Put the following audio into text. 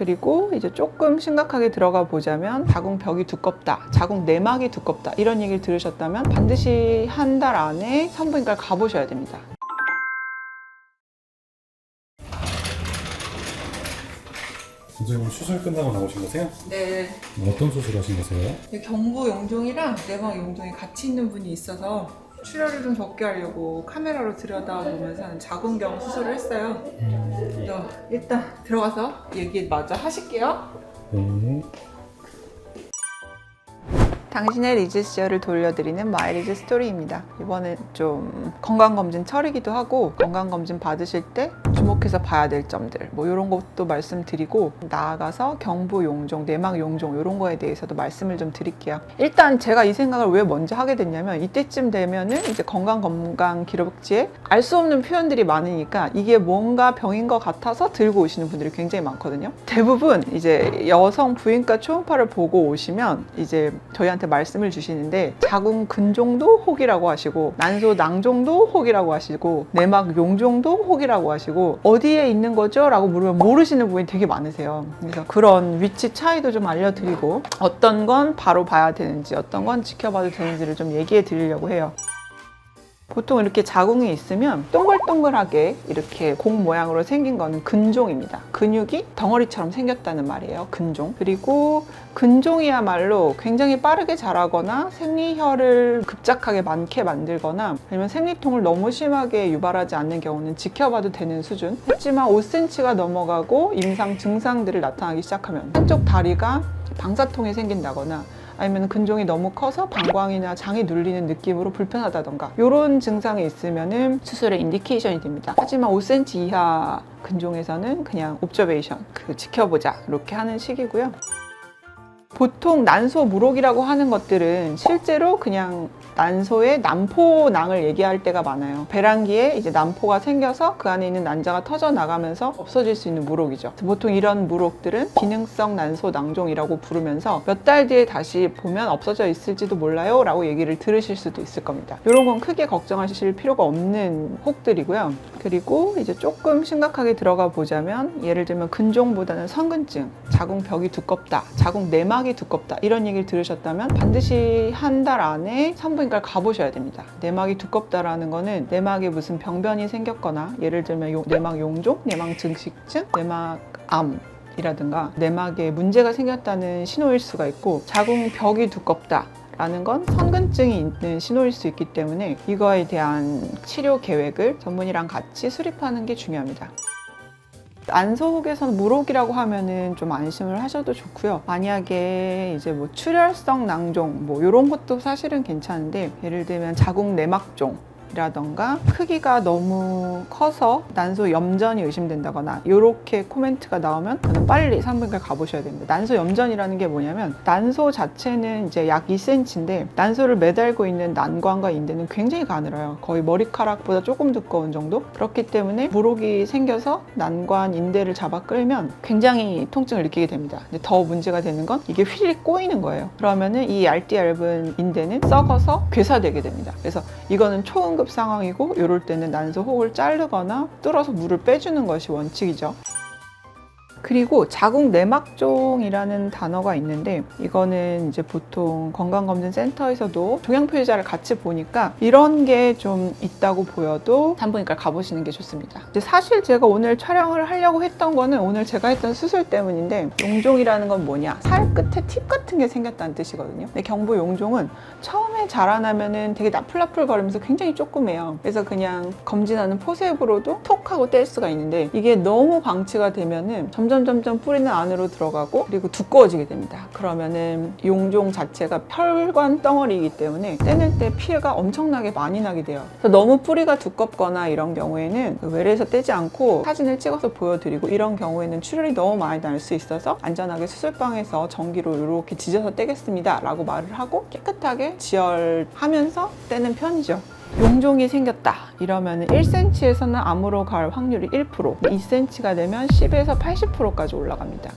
그리고 이제 조금 심각하게 들어가 보자면 자궁 벽이 두껍다, 자궁 내막이 두껍다 이런 얘기를 들으셨다면 반드시 한 달 안에 산부인과를 가보셔야 됩니다. 선생님 수술 끝나고 나오신 거세요? 네. 어떤 수술 하신 거세요? 경부 용종이랑 내막 용종이 같이 있는 분이 있어서 출혈을 좀 적게 하려고 카메라로 들여다보면서 하는 자궁경 수술을 했어요. 그래서 일단 들어가서 얘기 마저 하실게요. 네. 당신의 리즈시어를 돌려드리는 마이 리즈 스토리입니다. 이번엔 좀 건강검진 철이기도 하고 건강검진 받으실 때 주목해서 봐야 될 점들 뭐 이런 것도 말씀드리고 나아가서 경부 용종, 내막 용종 이런 거에 대해서도 말씀을 좀 드릴게요. 일단 제가 이 생각을 왜 먼저 하게 됐냐면 이때쯤 되면은 이제 건강 기록지에 알 수 없는 표현들이 많으니까 이게 뭔가 병인 것 같아서 들고 오시는 분들이 굉장히 많거든요. 대부분 이제 여성 부인과 초음파를 보고 오시면 이제 저희한테 말씀을 주시는데 자궁 근종도 혹이라고 하시고 난소 낭종도 혹이라고 하시고 내막 용종도 혹이라고 하시고 어디에 있는 거죠? 라고 물으면 모르시는 분이 되게 많으세요. 그래서 그런 위치 차이도 좀 알려드리고 어떤 건 바로 봐야 되는지 어떤 건 지켜봐도 되는지를 좀 얘기해 드리려고 해요. 보통 이렇게 자궁이 있으면 동글동글하게 이렇게 공 모양으로 생긴 거는 근종입니다. 근육이 덩어리처럼 생겼다는 말이에요. 근종. 그리고 근종이야말로 굉장히 빠르게 자라거나 생리혈을 급작하게 많게 만들거나 아니면 생리통을 너무 심하게 유발하지 않는 경우는 지켜봐도 되는 수준. 하지만 5cm가 넘어가고 임상 증상들을 나타나기 시작하면 한쪽 다리가 방사통이 생긴다거나 아니면 근종이 너무 커서 방광이나 장이 눌리는 느낌으로 불편하다던가 이런 증상이 있으면 수술의 인디케이션이 됩니다. 하지만 5cm 이하 근종에서는 그냥 옵저베이션, 지켜보자 이렇게 하는 식이고요. 보통 난소 물혹이라고 하는 것들은 실제로 그냥 난소의 난포낭을 얘기할 때가 많아요. 배란기에 이제 난포가 생겨서 그 안에 있는 난자가 터져 나가면서 없어질 수 있는 물혹이죠. 보통 이런 물혹들은 기능성 난소 낭종이라고 부르면서 몇 달 뒤에 다시 보면 없어져 있을지도 몰라요 라고 얘기를 들으실 수도 있을 겁니다. 이런 건 크게 걱정하실 필요가 없는 혹들이고요. 그리고 이제 조금 심각하게 들어가 보자면 예를 들면 근종보다는 성근증, 자궁 벽이 두껍다, 자궁 내막이 두껍다 이런 얘기를 들으셨다면 반드시 한 달 안에 산부인과를 가보셔야 됩니다. 내막이 두껍다라는 거는 내막에 무슨 병변이 생겼거나 예를 들면 내막 용종, 내막 증식증, 내막암 이라든가 내막에 문제가 생겼다는 신호일 수가 있고 자궁 벽이 두껍다 라는 건 선근증이 있는 신호일 수 있기 때문에 이거에 대한 치료 계획을 전문의랑 같이 수립하는 게 중요합니다. 난소혹에서는 물혹이라고 하면은 좀 안심을 하셔도 좋고요. 만약에 이제 뭐 출혈성 낭종 뭐 이런 것도 사실은 괜찮은데 예를 들면 자궁 내막종 이라던가 크기가 너무 커서 난소 염전이 의심된다거나 이렇게 코멘트가 나오면 저는 빨리 산부인과를 가보셔야 됩니다. 난소 염전이라는 게 뭐냐면 난소 자체는 이제 약 2cm인데 난소를 매달고 있는 난관과 인대는 굉장히 가늘어요. 거의 머리카락보다 조금 두꺼운 정도? 그렇기 때문에 물혹이 생겨서 난관, 인대를 잡아 끌면 굉장히 통증을 느끼게 됩니다. 근데 더 문제가 되는 건 이게 휘리릭 꼬이는 거예요. 그러면은 이 얇디 얇은 인대는 썩어서 괴사되게 됩니다. 그래서 이거는 초응급 상황이고 이럴 때는 난소혹을 자르거나 뚫어서 물을 빼주는 것이 원칙이죠. 그리고 자궁 내막종이라는 단어가 있는데 이거는 이제 보통 건강검진센터에서도 종양 표시자를 같이 보니까 이런 게 좀 있다고 보여도 산부인과를 가보시는 게 좋습니다. 사실 제가 오늘 촬영을 하려고 했던 거는 오늘 제가 했던 수술 때문인데 용종이라는 건 뭐냐? 살 끝에 팁 같은 게 생겼다는 뜻이거든요. 근데 경부 용종은 처음에 자라나면은 되게 나풀나풀 거리면서 굉장히 조그매요. 그래서 그냥 검진하는 포셉으로도 톡 하고 뗄 수가 있는데 이게 너무 방치가 되면은 점점 뿌리는 안으로 들어가고 그리고 두꺼워지게 됩니다. 그러면은 용종 자체가 혈관 덩어리이기 때문에 떼낼 때 피해가 엄청나게 많이 나게 돼요. 그래서 너무 뿌리가 두껍거나 이런 경우에는 외래에서 떼지 않고 사진을 찍어서 보여드리고 이런 경우에는 출혈이 너무 많이 날 수 있어서 안전하게 수술방에서 전기로 이렇게 지져서 떼겠습니다 라고 말을 하고 깨끗하게 지혈하면서 떼는 편이죠. 용종이 생겼다 이러면 1cm에서는 암으로 갈 확률이 1%, 2cm가 되면 10에서 80%까지 올라갑니다.